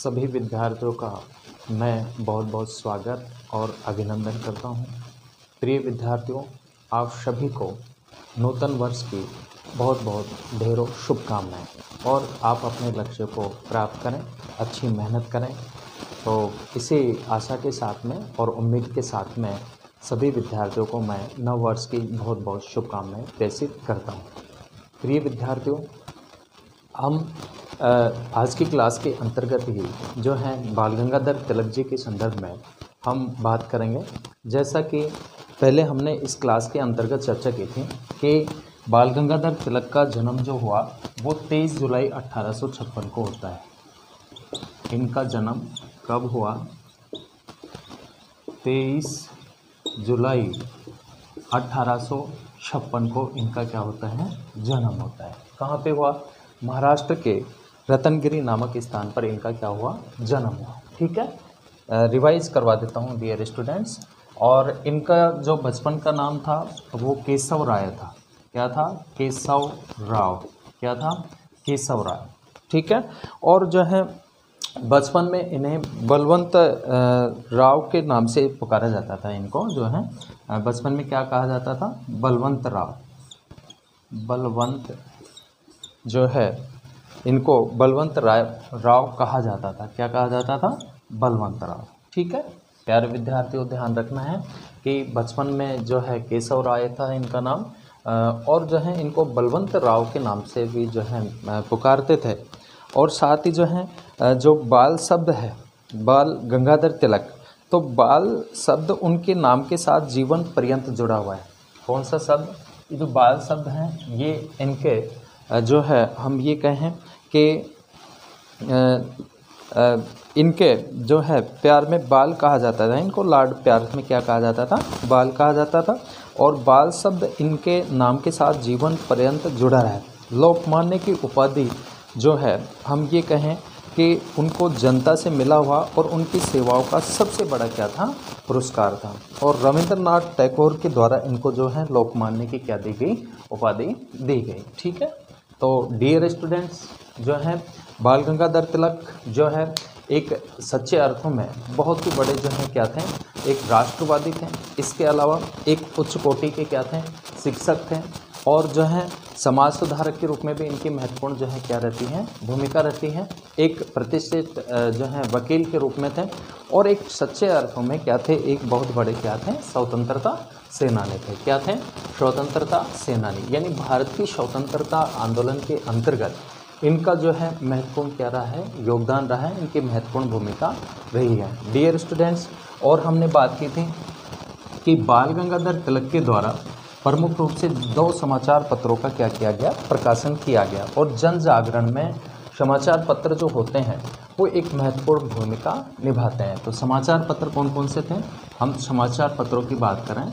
सभी विद्यार्थियों का मैं बहुत बहुत स्वागत और अभिनंदन करता हूं। प्रिय विद्यार्थियों, आप सभी को नूतन वर्ष की बहुत बहुत ढेरों शुभकामनाएं और आप अपने लक्ष्य को प्राप्त करें, अच्छी मेहनत करें। तो इसी आशा के साथ में और उम्मीद के साथ में सभी विद्यार्थियों को मैं नव वर्ष की बहुत बहुत शुभकामनाएं प्रेषित करता हूं। प्रिय विद्यार्थियों, हम आज की क्लास के अंतर्गत ही जो है बाल गंगाधर तिलक जी के संदर्भ में हम बात करेंगे। जैसा कि पहले हमने इस क्लास के अंतर्गत चर्चा की थी कि बाल गंगाधर तिलक का जन्म जो हुआ वो 23 जुलाई 1856 को होता है। इनका जन्म कब हुआ? 23 जुलाई 1856 को इनका क्या होता है? जन्म होता है। कहाँ पे हुआ? महाराष्ट्र के रत्नगिरी नामक स्थान पर इनका क्या हुआ? जन्म हुआ। ठीक है, रिवाइज करवा देता हूँ डियर स्टूडेंट्स। और इनका जो बचपन का नाम था वो केशव राय था। क्या था? केशव राव। क्या था? केशव राय। ठीक है, और जो है बचपन में इन्हें बलवंत राव के नाम से पुकारा जाता था। इनको जो है बचपन में क्या कहा जाता था? बलवंत राव। बलवंत जो है इनको बलवंत राव कहा जाता था। क्या कहा जाता था? बलवंत राव। ठीक है, प्यारे विद्यार्थियों, ध्यान रखना है कि बचपन में जो है केशव राय था इनका नाम, और जो है इनको बलवंत राव के नाम से भी जो है पुकारते थे। और साथ ही जो है जो बाल शब्द है, बाल गंगाधर तिलक, तो बाल शब्द उनके नाम के साथ जीवन पर्यंत जुड़ा हुआ है। कौन सा शब्द? ये जो बाल शब्द हैं ये इनके जो है हम ये कहें कि इनके जो है प्यार में बाल कहा जाता था। इनको लाड प्यार में क्या कहा जाता था? बाल कहा जाता था। और बाल शब्द इनके नाम के साथ जीवन पर्यंत जुड़ा रहा है। लोकमान्य की उपाधि जो है हम ये कहें कि उनको जनता से मिला हुआ और उनकी सेवाओं का सबसे बड़ा क्या था? पुरस्कार था। और रविंद्रनाथ टैगोर के द्वारा इनको जो है लोकमान्य की क्या दी गई? उपाधि दी गई। ठीक है, तो डियर स्टूडेंट्स, जो है बाल गंगाधर तिलक जो है एक सच्चे अर्थों में बहुत ही बड़े जो है क्या थे? एक राष्ट्रवादी थे। इसके अलावा एक उच्च कोटि के क्या थे? शिक्षक थे। और जो है समाज सुधारक के रूप में भी इनकी महत्वपूर्ण जो है क्या रहती है? भूमिका रहती है। एक प्रतिष्ठित जो है वकील के रूप में थे। और एक सच्चे अर्थों में क्या थे? एक बहुत बड़े क्या थे? स्वतंत्रता सेनानी थे। क्या थे? स्वतंत्रता सेनानी। यानी भारत की स्वतंत्रता आंदोलन के अंतर्गत इनका जो है महत्वपूर्ण क्या रहा है? योगदान रहा है। इनकी महत्वपूर्ण भूमिका रही है। डियर स्टूडेंट्स, और हमने बात की थी कि बाल गंगाधर तिलक के द्वारा प्रमुख रूप से 2 समाचार पत्रों का क्या किया गया? प्रकाशन किया गया। और जन जागरण में समाचार पत्र जो होते हैं वो एक महत्वपूर्ण भूमिका निभाते हैं। तो समाचार पत्र कौन कौन से थे? हम समाचार पत्रों की बात करें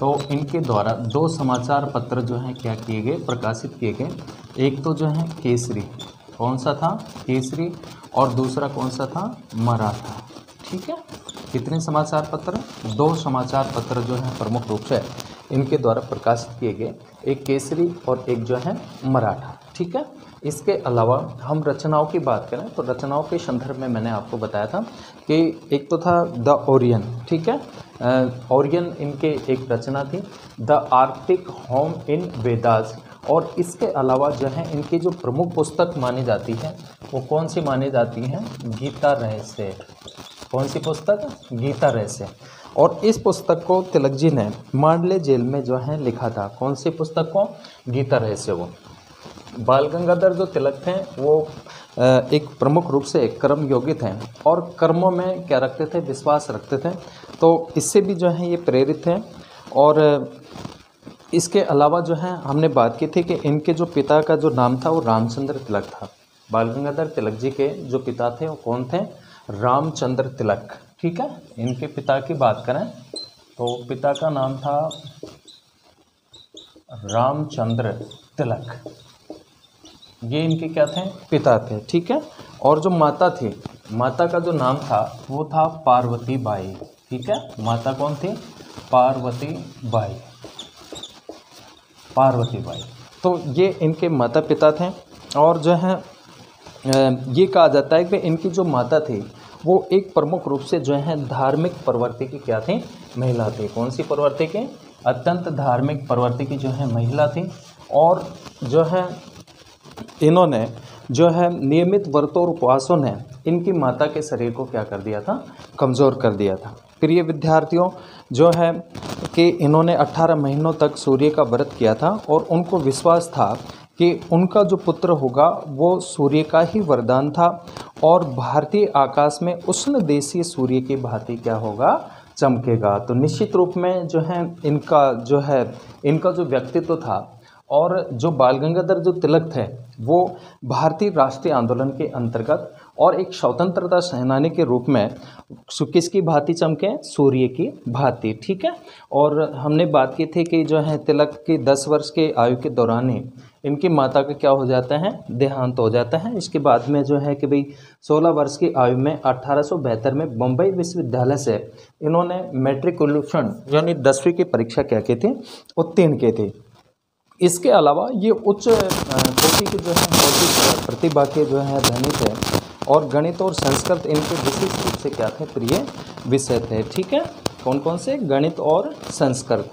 तो इनके द्वारा 2 समाचार पत्र जो हैं क्या किए गए? प्रकाशित किए गए। एक तो जो है केसरी। कौन सा था? केसरी। और दूसरा कौन सा था? मराठा। ठीक है, कितने समाचार पत्र? 2 समाचार पत्र जो हैं प्रमुख रूप से इनके द्वारा प्रकाशित किए गए। एक केसरी और एक जो है मराठा। ठीक है, इसके अलावा हम रचनाओं की बात करें तो रचनाओं के संदर्भ में मैंने आपको बताया था कि एक तो था द ओरियन। ठीक है, ओरियन इनके एक रचना थी। The Arctic home in Vedas. और इसके अलावा जो है इनकी जो प्रमुख पुस्तक मानी जाती है वो कौन सी मानी जाती है? गीता रहस्य। कौन सी पुस्तक? गीता रहस्य। और इस पुस्तक को तिलक जी ने मांडले जेल में जो है लिखा था। कौन सी पुस्तक को? गीता रहस्य को। बाल गंगाधर जो तिलक थे वो एक प्रमुख रूप से कर्मयोगी थे और कर्मों में क्या रखते थे? विश्वास रखते थे। तो इससे भी जो है ये प्रेरित थे। और इसके अलावा जो है हमने बात की थी कि इनके जो पिता का जो नाम था वो रामचंद्र तिलक था। बाल गंगाधर तिलक जी के जो पिता थे वो कौन थे? रामचंद्र तिलक। ठीक है, इनके पिता की बात करें तो पिता का नाम था रामचंद्र तिलक। ये इनके क्या थे? पिता थे। ठीक है, और जो माता थी, माता का जो नाम था वो था पार्वती बाई। ठीक है, माता कौन थी? पार्वती बाई। पार्वती बाई। तो ये इनके माता पिता थे। और जो है ये कहा जाता है कि इनकी जो माता थी वो एक प्रमुख रूप से जो है धार्मिक प्रवृत्ति की क्या थी, महिला थी। कौन सी प्रवृत्ति की? अत्यंत धार्मिक प्रवृत्ति की जो है महिला थी। और जो है इन्होंने जो है नियमित व्रत और उपवासों ने इनकी माता के शरीर को क्या कर दिया था, कमज़ोर कर दिया था। प्रिय विद्यार्थियों, जो है कि इन्होंने 18 महीनों तक सूर्य का व्रत किया था और उनको विश्वास था कि उनका जो पुत्र होगा वो सूर्य का ही वरदान था और भारतीय आकाश में उष्ण देशीय सूर्य की भांति क्या होगा, चमकेगा। तो निश्चित रूप में जो है इनका जो व्यक्तित्व था और जो बाल गंगाधर जो तिलक थे वो भारतीय राष्ट्रीय आंदोलन के अंतर्गत और एक स्वतंत्रता सेनानी के रूप में किसकी भांति चमके, सूर्य की भांति। ठीक है। और हमने बात की थी कि जो है तिलक की 10 वर्ष के आयु के दौरान ही इनकी माता का क्या हो जाता है, देहांत हो जाता है। इसके बाद में जो है कि भाई 16 वर्ष की आयु में 1872 में बम्बई विश्वविद्यालय से इन्होंने मैट्रिकुलेशन यानी 10वीं की परीक्षा क्या की थी, उत्तीर्ण की थी। इसके अलावा ये उच्च कोटि के जो है बौद्धिक प्रतिभा के जो है धनी थे और गणित और संस्कृत इनके विशिष्ट रूप से क्या थे, प्रिय विषय थे। ठीक है। कौन कौन से? गणित और संस्कृत।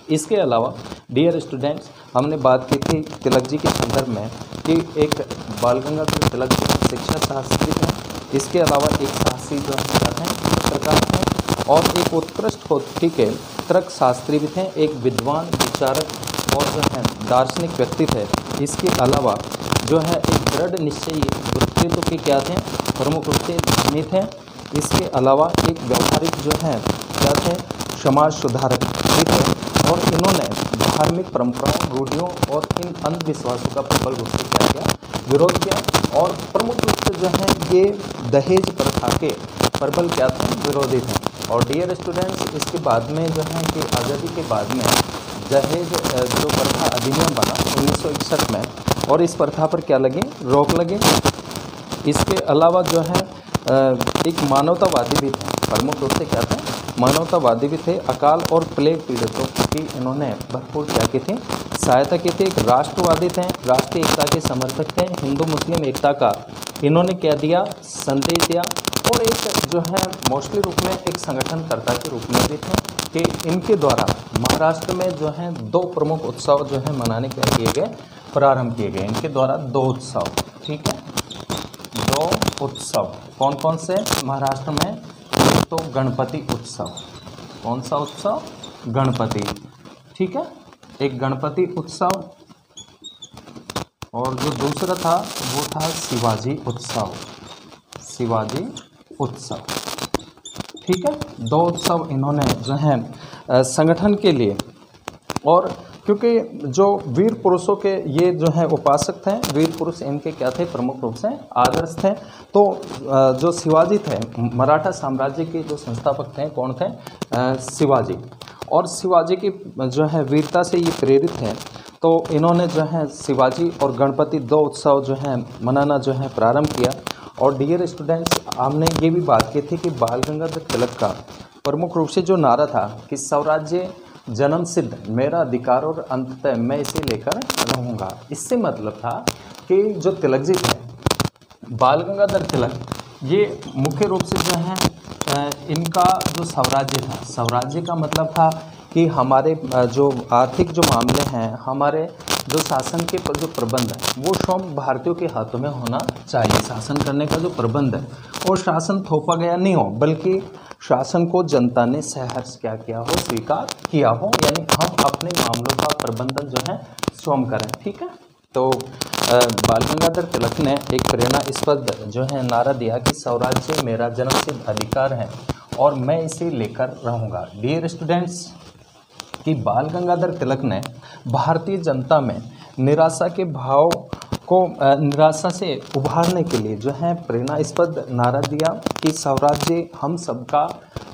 इसके अलावा डियर स्टूडेंट्स, हमने बात की थी तिलक जी के संदर्भ में कि एक बाल गंगाधर तिलक जी शिक्षा शास्त्री हैं, इसके अलावा एक साहसी जो है पत्रकार हैं और एक उत्कृष्ट कोटि के तर्क शास्त्री भी थे, एक विद्वान विचारक और जो है दार्शनिक व्यक्ति थे। इसके अलावा जो है एक दृढ़ निश्चयी व्यक्तित्व के क्या थे, प्रमुख रूप से धनी थे। इसके अलावा एक व्यावहारिक जो है क्या थे, समाज सुधारक भी थे और इन्होंने धार्मिक परंपराओं, रूढ़ियों और इन अंधविश्वासों का प्रबल रूप से क्या किया, विरोध किया। और प्रमुख रूप से जो है ये दहेज प्रथा के प्रबल क्या थे, विरोधी थे। और डियर स्टूडेंट्स, इसके बाद में जो है कि आज़ादी के बाद में दहेज जो प्रथा अधिनियम बना 1961 में और इस प्रथा पर क्या लगी, रोक लगी। इसके अलावा जो है एक मानवतावादी भी थे, प्रमुख रूप से क्या थे, मानवतावादी भी थे। अकाल और प्लेग पीड़ितों की इन्होंने भरपूर क्या की थी, सहायता की थी। एक राष्ट्रवादी थे, राष्ट्रीय एकता के समर्थक थे, हिंदू मुस्लिम एकता का इन्होंने क्या दिया, संदेश दिया। और एक जो है मोस्टली रूप में एक संगठनकर्ता के रूप में भी थे कि इनके द्वारा महाराष्ट्र में जो है 2 प्रमुख उत्सव जो है मनाने क्या किए गए, प्रारंभ किए गए। इनके द्वारा 2 उत्सव, ठीक है, 2 उत्सव कौन कौन से महाराष्ट्र में? एक तो गणपति उत्सव। कौन सा उत्सव? गणपति। ठीक है, एक गणपति उत्सव और जो दूसरा था वो था शिवाजी उत्सव। शिवाजी उत्सव, ठीक है। 2 उत्सव इन्होंने जो है संगठन के लिए, और क्योंकि जो वीर पुरुषों के ये जो है उपासक थे, वीर पुरुष इनके क्या थे, प्रमुख रूप से आदर्श थे। तो जो शिवाजी थे, मराठा साम्राज्य के जो संस्थापक थे, कौन थे? शिवाजी। और शिवाजी की जो है वीरता से ये प्रेरित हैं, तो इन्होंने जो है शिवाजी और गणपति 2 उत्सव जो है मनाना जो है प्रारंभ किया। और डियर स्टूडेंट्स, हमने ये भी बात की थी कि बाल गंगाधर तिलक का प्रमुख रूप से जो नारा था कि स्वराज्य जन्म सिद्ध मेरा अधिकार और अंततः मैं इसे लेकर रहूँगा। इससे मतलब था कि जो तिलक जी थे, बाल गंगाधर तिलक, ये मुख्य रूप से जो है इनका जो स्वराज्य था, स्वराज्य का मतलब था कि हमारे जो आर्थिक जो मामले हैं, हमारे जो शासन के जो प्रबंध है वो स्वयं भारतीयों के हाथों में होना चाहिए। शासन करने का जो प्रबंध है और शासन थोपा गया नहीं हो, बल्कि शासन को जनता ने सहर्ष क्या किया हो, स्वीकार किया हो, यानी हम अपने मामलों का प्रबंधन जो है स्वयं करें। ठीक है। तो बाल गंगाधर तिलक ने एक प्रेरणास्पद जो है नारा दिया कि स्वराज्य मेरा जन्मसिद्ध अधिकार है और मैं इसे लेकर रहूँगा। डियर स्टूडेंट्स, कि बाल गंगाधर तिलक ने भारतीय जनता में निराशा के भाव को निराशा से उभारने के लिए जो है प्रेरणास्पद नारा दिया कि स्वराज्य हम सबका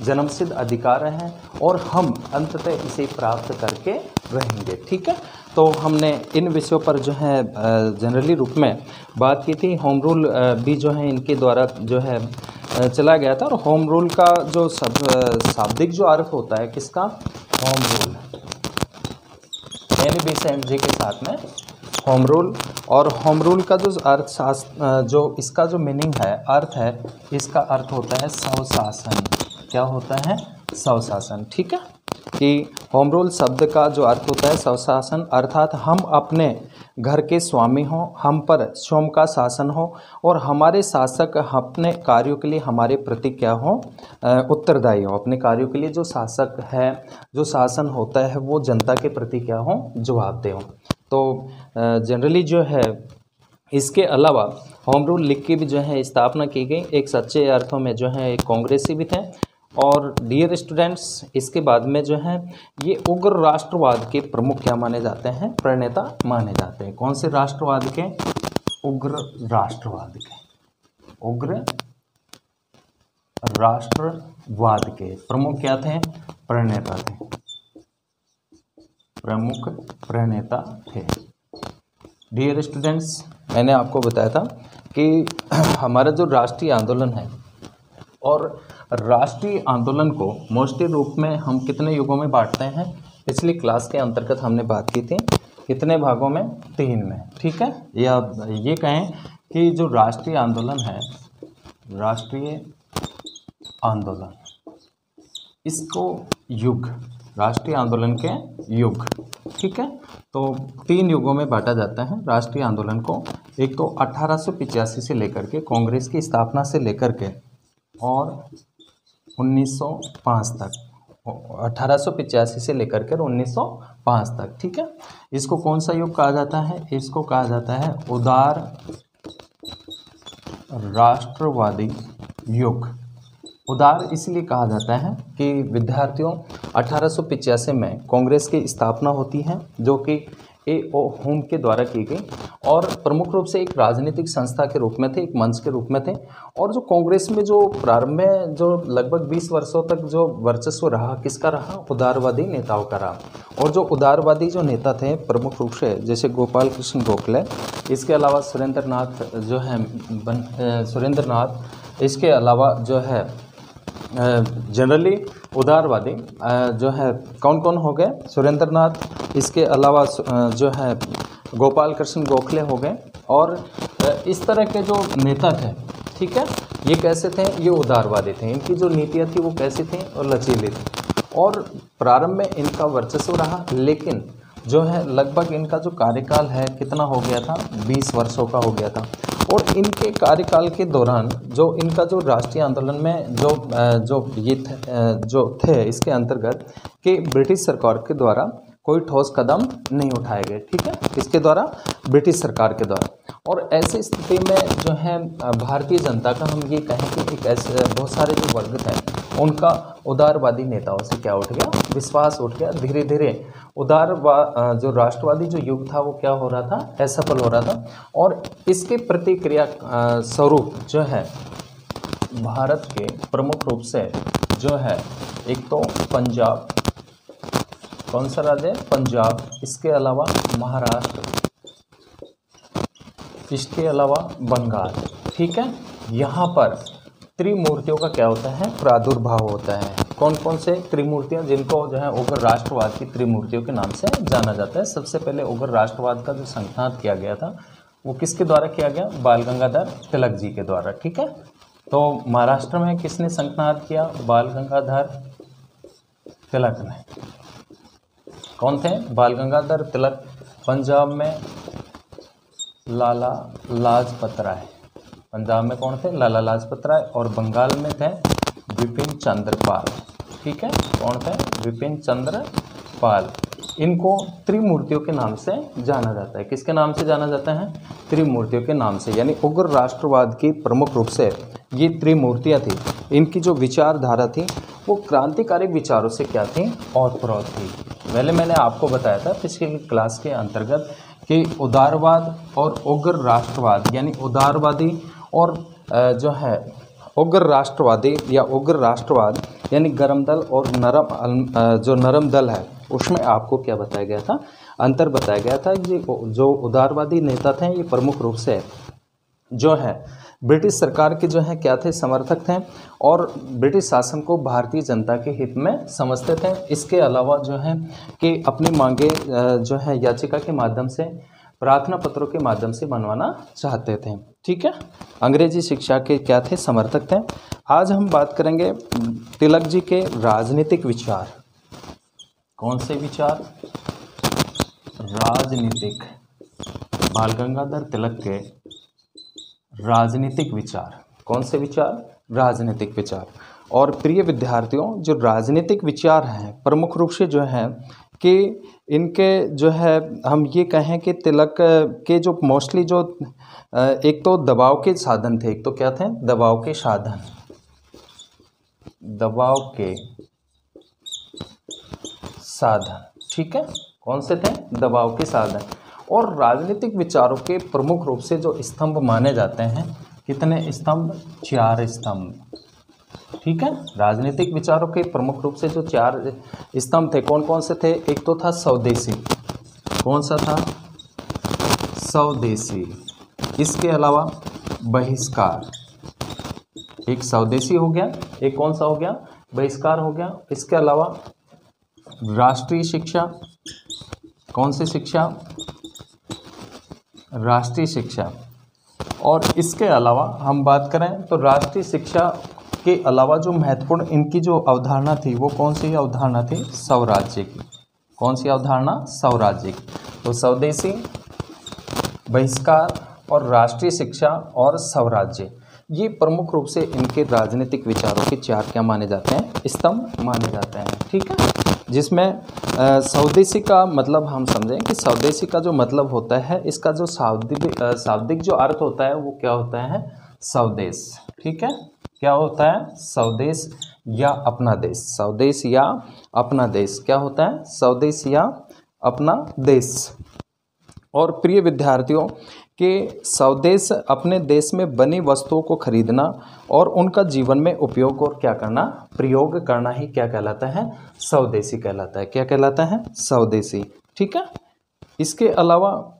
जन्मसिद्ध अधिकार है और हम अंततः इसे प्राप्त करके रहेंगे। ठीक है। तो हमने इन विषयों पर जो है जनरली रूप में बात की थी। होम रूल भी जो है इनके द्वारा जो है चला गया था, और होम रूल का जो शाब्दिक जो अर्थ होता है किसका, होम रूल, NBCMG के साथ में होम रूल और होम रूल का जो जो इसका जो मीनिंग है, अर्थ है, इसका अर्थ होता है स्वशासन। क्या होता है? स्वशासन। ठीक है, कि होम रूल शब्द का जो अर्थ होता है स्वशासन, अर्थात हम अपने घर के स्वामी हों, हम पर स्वयं का शासन हो और हमारे शासक अपने कार्यों के लिए हमारे प्रति क्या हो? उत्तरदायी हो। अपने कार्यों के लिए जो शासक है, जो शासन होता है, वो जनता के प्रति क्या हो? जवाबदेह हो। तो जनरली जो है इसके अलावा होम रूल लिख के भी जो है स्थापना की गई, एक सच्चे अर्थों में जो है एक कांग्रेसी भी थे। और डियर स्टूडेंट्स, इसके बाद में जो है ये उग्र राष्ट्रवाद के प्रमुख क्या माने जाते हैं? प्रणेता माने जाते हैं। कौन से राष्ट्रवाद के? उग्र राष्ट्रवाद के। उग्र राष्ट्रवाद के प्रमुख क्या थे? प्रणेता थे। प्रमुख प्रणेता थे। डियर स्टूडेंट्स, मैंने आपको बताया था कि हमारा जो राष्ट्रीय आंदोलन है, और राष्ट्रीय आंदोलन को मोस्टली रूप में हम कितने युगों में बांटते हैं? पिछली क्लास के अंतर्गत हमने बात की थी, कितने भागों में? 3 में। ठीक है, या ये कहें कि जो राष्ट्रीय आंदोलन है, राष्ट्रीय आंदोलन, इसको युग, राष्ट्रीय आंदोलन के युग। ठीक है, तो 3 युगों में बांटा जाता है राष्ट्रीय आंदोलन को। एक तो 1885 से लेकर के कांग्रेस की स्थापना से लेकर के और 1905 तक, 1885 से लेकर के 1905 तक। ठीक है, इसको कौन सा युग कहा जाता है? इसको कहा जाता है उदार राष्ट्रवादी युग। उदार इसलिए कहा जाता है कि विद्यार्थियों 1885 में कांग्रेस की स्थापना होती है, जो कि A.O. होम के द्वारा की गई, और प्रमुख रूप से एक राजनीतिक संस्था के रूप में थे, एक मंच के रूप में थे। और जो कांग्रेस में जो प्रारंभ में जो लगभग 20 वर्षों तक जो वर्चस्व रहा, किसका रहा? उदारवादी नेताओं का रहा। और जो उदारवादी जो नेता थे प्रमुख रूप से, जैसे गोपाल कृष्ण गोखले, इसके अलावा सुरेंद्रनाथ जो है सुरेंद्रनाथ, इसके अलावा जो है जनरली उदारवादी जो है कौन कौन हो गए? सुरेंद्रनाथ, इसके अलावा जो है गोपाल कृष्ण गोखले हो गए। और इस तरह के जो नेता थे, ठीक है, ये कैसे थे? ये उदारवादी थे। इनकी जो नीतियाँ थी वो कैसी थी? और लचीली थी। और प्रारंभ में इनका वर्चस्व रहा, लेकिन जो है लगभग इनका जो कार्यकाल है कितना हो गया था? 20 वर्षों का हो गया था। और इनके कार्यकाल के दौरान जो इनका जो राष्ट्रीय आंदोलन में जो थे इसके अंतर्गत कि ब्रिटिश सरकार के द्वारा कोई ठोस कदम नहीं उठाए गए। ठीक है, किसके द्वारा? ब्रिटिश सरकार के द्वारा। और ऐसी स्थिति में जो है भारतीय जनता का, हम ये कहें कि एक ऐसे बहुत सारे जो वर्ग थे, उनका उदारवादी नेताओं से क्या उठ गया? विश्वास उठ गया। धीरे धीरे जो राष्ट्रवादी जो युग था वो क्या हो रहा था? असफल हो रहा था। और इसके प्रतिक्रिया स्वरूप जो है भारत के प्रमुख रूप से जो है एक तो पंजाब, कौन सा राज्य है? पंजाब, इसके अलावा महाराष्ट्र, इसके अलावा बंगाल। ठीक है, यहाँ पर त्रिमूर्तियों का क्या होता है? प्रादुर्भाव होता है। कौन कौन से त्रिमूर्तियाँ? जिनको जो है उग्र राष्ट्रवाद की त्रिमूर्तियों के नाम से जाना जाता है। सबसे पहले उग्र राष्ट्रवाद का जो संघात किया गया था वो किसके द्वारा किया गया? बाल गंगाधर तिलक जी के द्वारा। ठीक है, तो महाराष्ट्र में किसने संघात किया? बाल गंगाधर तिलक ने। कौन थे? बाल गंगाधर तिलक। पंजाब में लाला लाजपत राय। पंजाब में कौन थे? लाला लाजपत राय। और बंगाल में थे विपिन चंद्र पाल। ठीक है, कौन थे? विपिन चंद्र पाल। इनको त्रिमूर्तियों के नाम से जाना जाता है। किसके नाम से जाना जाता है? त्रिमूर्तियों के नाम से। यानी उग्र राष्ट्रवाद की प्रमुख रूप से ये त्रिमूर्तियाँ थी। इनकी जो विचारधारा थी वो क्रांतिकारी विचारों से क्या थी? ओतप्रोत थी। पहले मैंने आपको बताया था पिछली क्लास के अंतर्गत कि उदारवाद और उग्र राष्ट्रवाद, यानी उदारवादी और जो है उग्र राष्ट्रवादी या उग्र राष्ट्रवाद, यानी गर्म दल और नरम दल है, उसमें आपको क्या बताया गया था? अंतर बताया गया था। ये जो उदारवादी नेता थे ये प्रमुख रूप से जो है ब्रिटिश सरकार के जो है क्या थे? समर्थक थे, और ब्रिटिश शासन को भारतीय जनता के हित में समझते थे। इसके अलावा जो है कि अपनी मांगे जो है याचिका के माध्यम से प्रार्थना पत्रों के माध्यम से बनवाना चाहते थे। ठीक है, अंग्रेजी शिक्षा के क्या थे, समर्थक थे। आज हम बात करेंगे तिलक जी के राजनीतिक विचार। कौन से विचार? राजनीतिक, बाल गंगाधर तिलक के राजनीतिक विचार। कौन से विचार? राजनीतिक विचार। और प्रिय विद्यार्थियों, जो राजनीतिक विचार हैं प्रमुख रूप से जो हैं कि इनके जो है हम ये कहें कि तिलक के जो मोस्टली जो एक तो दबाव के साधन थे, एक तो क्या थे? दबाव के साधन, दबाव के साधन। ठीक है, कौन से थे? दबाव के साधन। और राजनीतिक विचारों के प्रमुख रूप से जो स्तंभ माने जाते हैं, कितने स्तंभ? 4 स्तंभ। ठीक है, राजनीतिक विचारों के प्रमुख रूप से जो 4 स्तंभ थे, कौन कौन से थे? एक तो था स्वदेशी। कौन सा था? स्वदेशी। इसके अलावा बहिष्कार, एक स्वदेशी हो गया, एक कौन सा हो गया? बहिष्कार हो गया। इसके अलावा राष्ट्रीय शिक्षा। कौन सी शिक्षा? राष्ट्रीय शिक्षा। और इसके अलावा हम बात करें तो राष्ट्रीय शिक्षा के अलावा जो महत्वपूर्ण इनकी जो अवधारणा थी, वो कौन सी अवधारणा थी? स्वराज्य की। कौन सी अवधारणा? स्वराज्य की। तो स्वदेशी, बहिष्कार और राष्ट्रीय शिक्षा और स्वराज्य, ये प्रमुख रूप से इनके राजनीतिक विचारों के 4 क्या माने जाते हैं? स्तंभ माने जाते हैं। ठीक है, जिसमें स्वदेशी का मतलब हम समझें कि स्वदेशी का जो मतलब होता है, इसका जो शाब्दिक जो अर्थ होता है वो क्या होता है? स्वदेश। ठीक है, क्या होता है? स्वदेश या अपना देश। स्वदेश या अपना देश क्या होता है? स्वदेश या अपना देश। और प्रिय विद्यार्थियों के स्वदेश अपने देश में बनी वस्तुओं को खरीदना और उनका जीवन में उपयोग और क्या करना? प्रयोग करना ही क्या कहलाता है? स्वदेशी कहलाता है। क्या कहलाता है? स्वदेशी। ठीक है, इसके अलावा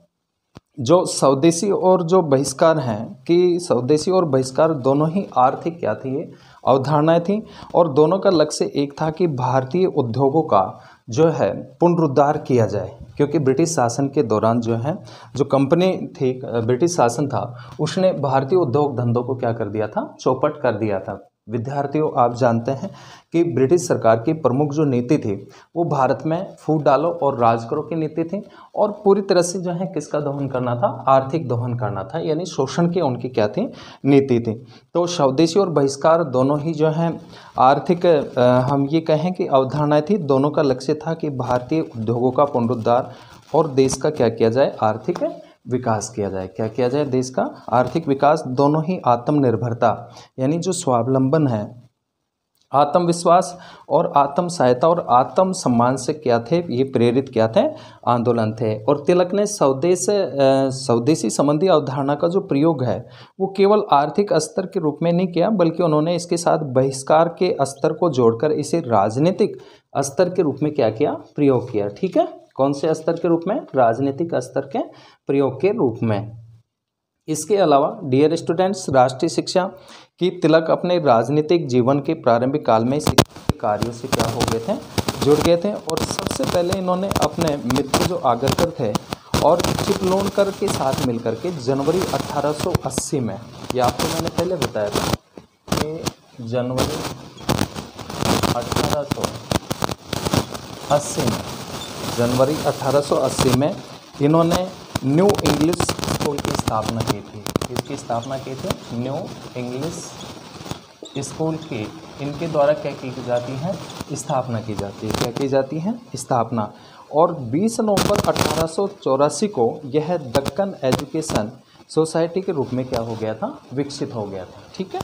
जो स्वदेशी और जो बहिष्कार हैं कि स्वदेशी और बहिष्कार दोनों ही आर्थिक क्या थी? ये अवधारणाएं थी। और दोनों का लक्ष्य एक था कि भारतीय उद्योगों का जो है पुनरुद्धार किया जाए, क्योंकि ब्रिटिश शासन के दौरान जो है जो कंपनी थी, ब्रिटिश शासन था, उसने भारतीय उद्योग धंधों को क्या कर दिया था? चौपट कर दिया था। विद्यार्थियों, आप जानते हैं कि ब्रिटिश सरकार की प्रमुख जो नीति थी वो भारत में फूट डालो और राज करो की नीति थी। और पूरी तरह से जो है किसका दोहन करना था? आर्थिक दोहन करना था, यानी शोषण की उनकी क्या थी? नीति थी। तो स्वदेशी और बहिष्कार दोनों ही जो है आर्थिक हम ये कहें कि अवधारणाएं थी। दोनों का लक्ष्य था कि भारतीय उद्योगों का पुनरुद्धार और देश का क्या किया जाए? आर्थिक विकास किया जाए। क्या किया जाए? देश का आर्थिक विकास। दोनों ही आत्मनिर्भरता यानी जो स्वावलंबन है, आत्मविश्वास और आत्म सहायता और आत्म सम्मान से क्या थे? ये प्रेरित क्या थे? आंदोलन थे। और तिलक ने स्वदेशी संबंधी अवधारणा का जो प्रयोग है वो केवल आर्थिक स्तर के रूप में नहीं किया, बल्कि उन्होंने इसके साथ बहिष्कार के स्तर को जोड़कर इसे राजनीतिक स्तर के रूप में क्या किया? प्रयोग किया। ठीक है, कौन से स्तर के रूप में? राजनीतिक स्तर के प्रयोग के रूप में। इसके अलावा डियर स्टूडेंट्स, राष्ट्रीय शिक्षा की तिलक अपने राजनीतिक जीवन के प्रारंभिक काल में कार्यों से क्या हो गए थे? जुड़ गए थे। और सबसे पहले इन्होंने अपने मित्र जो आगरकर थे और चिपलूणकर के साथ मिलकर के जनवरी 1880 में, ये आपको मैंने पहले बताया था कि जनवरी 1880 में इन्होंने न्यू इंग्लिश स्कूल की स्थापना की थी। इसकी स्थापना की थी? न्यू इंग्लिश स्कूल की। इनके द्वारा क्या की जाती है? स्थापना की जाती है। क्या की जाती है? स्थापना। और 20 नवंबर 1884 को यह दक्कन एजुकेशन सोसाइटी के रूप में क्या हो गया था? विकसित हो गया था। ठीक है,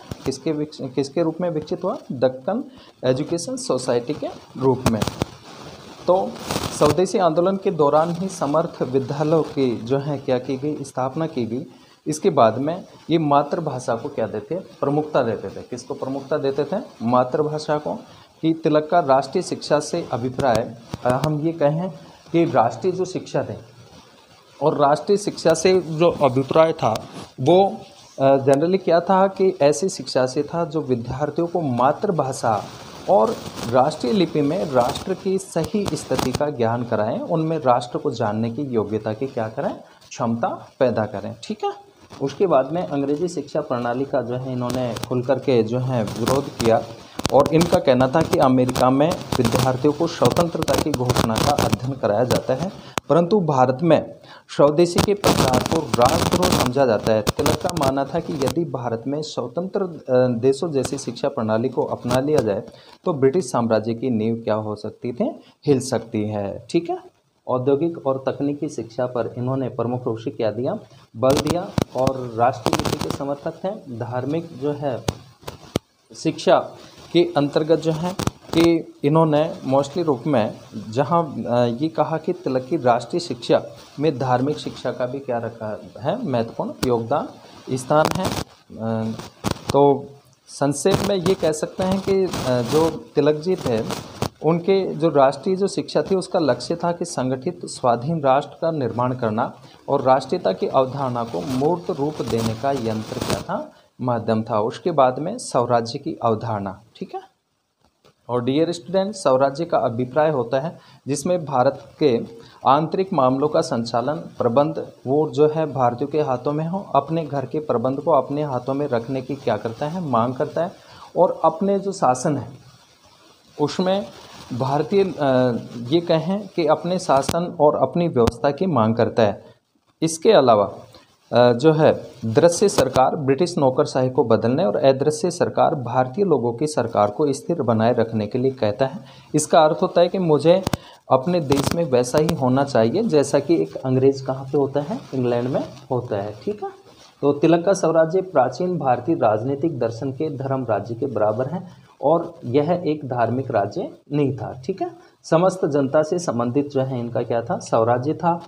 किसके रूप में विकसित हुआ? दक्कन एजुकेशन सोसाइटी के रूप में। तो स्वदेशी आंदोलन के दौरान ही समर्थ विद्यालयों की जो है क्या की गई? स्थापना की गई। इसके बाद में ये मातृभाषा को क्या देते? प्रमुखता देते थे। किसको प्रमुखता देते थे? मातृभाषा को। कि तिलक का राष्ट्रीय शिक्षा से अभिप्राय हम ये कहें कि राष्ट्रीय जो शिक्षा थे और राष्ट्रीय शिक्षा से जो अभिप्राय था वो जनरली क्या था कि ऐसी शिक्षा से था जो विद्यार्थियों को मातृभाषा और राष्ट्रीय लिपि में राष्ट्र की सही स्थिति का ज्ञान कराएं, उनमें राष्ट्र को जानने की योग्यता की क्या कराएं? क्षमता पैदा करें। ठीक है, उसके बाद में अंग्रेजी शिक्षा प्रणाली का जो है इन्होंने खुल करके जो है विरोध किया और इनका कहना था कि अमेरिका में विद्यार्थियों को स्वतंत्रता की घोषणा का अध्ययन कराया जाता है, परंतु भारत में स्वदेशी के प्रचार को राजद्रोह समझा जाता है। तिलक का मानना था कि यदि भारत में स्वतंत्र देशों जैसी शिक्षा प्रणाली को अपना लिया जाए तो ब्रिटिश साम्राज्य की नींव क्या हो सकती थी, हिल सकती है। ठीक है, औद्योगिक और तकनीकी शिक्षा पर इन्होंने प्रमुख रूप से क्या दिया, बल दिया और राष्ट्रीय नीति के समर्थक थे। धार्मिक जो है शिक्षा के अंतर्गत जो है कि इन्होंने मोस्टली रूप में जहाँ ये कहा कि तिलक की राष्ट्रीय शिक्षा में धार्मिक शिक्षा का भी क्या रखा है, महत्वपूर्ण योगदान स्थान है। तो संक्षेप में ये कह सकते हैं कि जो तिलक जी थे उनके जो राष्ट्रीय जो शिक्षा थी उसका लक्ष्य था कि संगठित स्वाधीन राष्ट्र का निर्माण करना और राष्ट्रीयता की अवधारणा को मूर्त रूप देने का यंत्र क्या था, माध्यम था। उसके बाद में स्वराज्य की अवधारणा। ठीक है, और डियर स्टूडेंट, स्वराज्य का अभिप्राय होता है जिसमें भारत के आंतरिक मामलों का संचालन प्रबंध वो जो है भारतीयों के हाथों में हो, अपने घर के प्रबंध को अपने हाथों में रखने की क्या करता है, मांग करता है और अपने जो शासन है उसमें भारतीय ये कहें कि अपने शासन और अपनी व्यवस्था की मांग करता है। इसके अलावा जो है दृश्य सरकार ब्रिटिश नौकरशाही को बदलने और अदृश्य सरकार भारतीय लोगों की सरकार को स्थिर बनाए रखने के लिए कहता है। इसका अर्थ होता है कि मुझे अपने देश में वैसा ही होना चाहिए जैसा कि एक अंग्रेज कहाँ पे होता है, इंग्लैंड में होता है। ठीक है, तो तिलक का स्वराज्य प्राचीन भारतीय राजनीतिक दर्शन के धर्म राज्य के बराबर है और यह एक धार्मिक राज्य नहीं था। ठीक है, समस्त जनता से संबंधित जो है इनका क्या था, स्वराज्य था।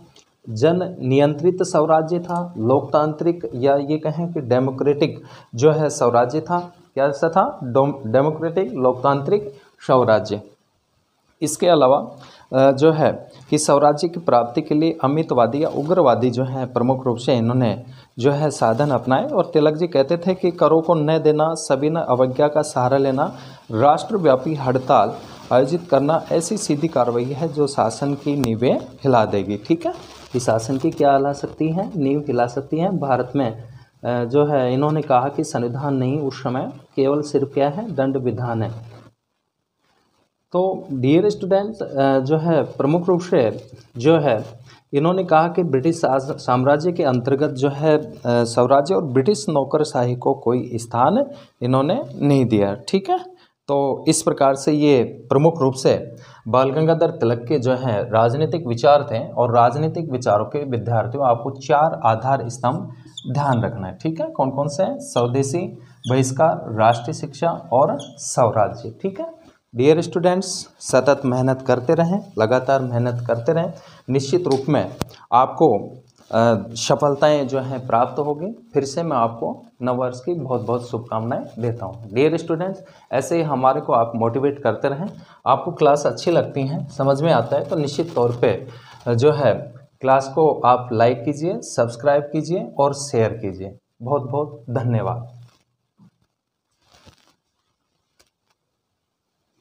जन नियंत्रित स्वराज्य था, लोकतांत्रिक या ये कहें कि डेमोक्रेटिक जो है स्वराज्य था। क्या सा था, डेमोक्रेटिक लोकतांत्रिक स्वराज्य। इसके अलावा जो है कि स्वराज्य की प्राप्ति के लिए अमितवादी या उग्रवादी जो है प्रमुख रूप से इन्होंने जो है साधन अपनाए और तिलक जी कहते थे कि करों को न देना, सभी न अवज्ञा का सहारा लेना, राष्ट्रव्यापी हड़ताल आयोजित करना ऐसी सीधी कार्रवाई है जो शासन की नींवें हिला देगी। ठीक है, कि शासन की क्या हिला सकती है, नींव हिला सकती है। भारत में जो है इन्होंने कहा कि संविधान नहीं, उस समय केवल सिर्फ क्या है, दंड विधान है। तो डियर स्टूडेंट, जो है प्रमुख रूप से जो है इन्होंने कहा कि ब्रिटिश साम्राज्य के अंतर्गत जो है स्वराज्य और ब्रिटिश नौकरशाही को कोई स्थान इन्होंने नहीं दिया। ठीक है, तो इस प्रकार से ये प्रमुख रूप से बाल गंगाधर तिलक के जो है राजनीतिक विचार थे और राजनीतिक विचारों के विद्यार्थियों आपको 4 आधार स्तंभ ध्यान रखना है। ठीक है, कौन कौन से हैं, स्वदेशी, बहिष्कार, राष्ट्रीय शिक्षा और स्वराज्य। ठीक है, डियर स्टूडेंट्स, सतत मेहनत करते रहें, लगातार मेहनत करते रहें, निश्चित रूप में आपको सफलताएं जो हैं प्राप्त होगी। फिर से मैं आपको नववर्ष की बहुत बहुत शुभकामनाएं देता हूं। डियर स्टूडेंट्स, ऐसे ही हमारे को आप मोटिवेट करते रहें। आपको क्लास अच्छी लगती हैं, समझ में आता है तो निश्चित तौर पे जो है क्लास को आप लाइक कीजिए, सब्सक्राइब कीजिए और शेयर कीजिए। बहुत बहुत धन्यवाद।